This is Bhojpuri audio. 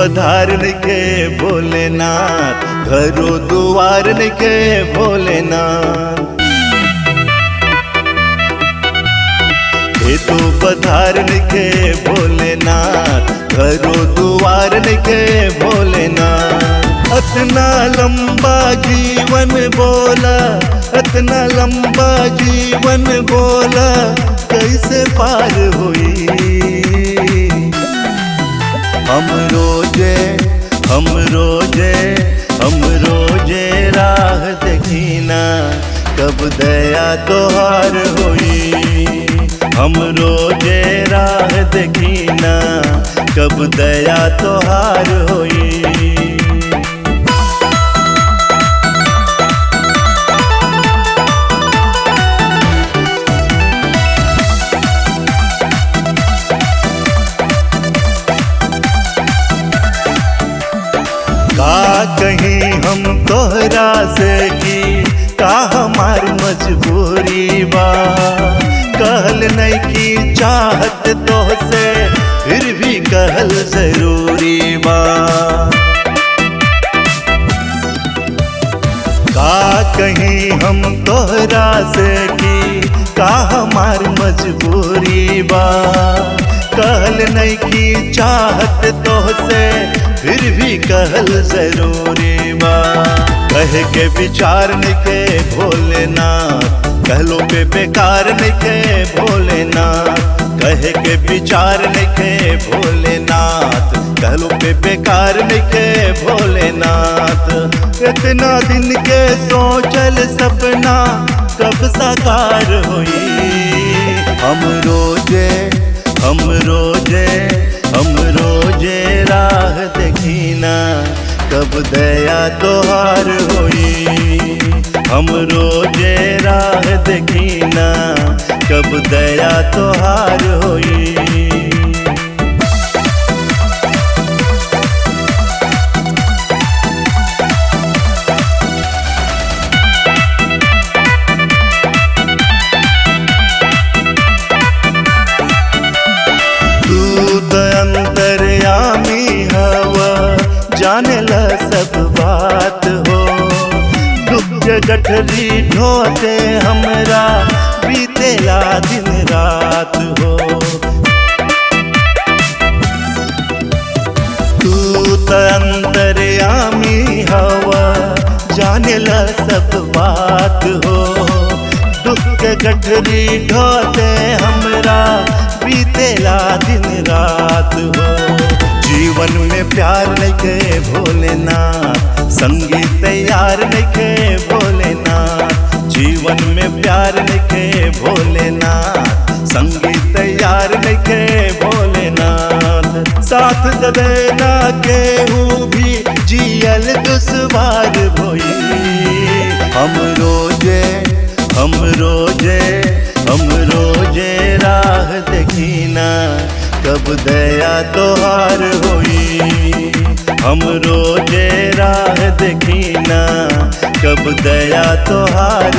पधार के भोलेनाथ, घरो दुआर के भोलेनाथ। तो पधार के भोलेनाथ, घरो दुआर के भोलेनाथ। अतना लंबा जीवन बोला, अतना लंबा जीवन बोला, कैसे पार हुई। हम रोजे राह देखीना, कब दया तोहार हुई। हम रोजे राह देखीना, कब दया तोहार होई। का कहीं हम तोहरा से की, का हमार मजबूरी बा। कहल नहीं की चाहत तोहसे, फिर भी कहल जरूरी बा। का कहीं हम तोहरा से की, का हमार मजबूरी बा। कहल नहीं की चाहत तोहसे, फिर भी कहल जरूरी बा। कहे के विचार निके भोलेनाथ, कहलो पे बेकार निके भोलेनाथ। कहे के विचार निके भोलेनाथ, कहलो पे बेकार निके भोलेनाथ। इतना दिन के सोचल सपना, कब साकार हुई। हम रोजे राह देखीना, कब दया तोहार होई। हम रोजे राह देखीना, कब दया तोहार होई। अंतर्यामी हवा, जाने ला सब बात हो। दुख के गठरी ढोते हमरा, बीतेला दिन रात हो। तू तो अंतर्यामी हवा, जाने ला सब बात हो। दुख के गठरी ढोते हमरा, बीतेला दिन रात हो। जीवन में प्यार लेके भोलेनाथ, संगीत तैयार लेके भोलेनाथ। जीवन में प्यार लेके भोलेनाथ, संगीत तैयार लेके भोलेनाथ। साथ देना केहू भी जियल दुश्वार होई। हम रोजे राह देखीना, कब दया तोहार होई। हम रोजे राह देखीना, कब दया तोहार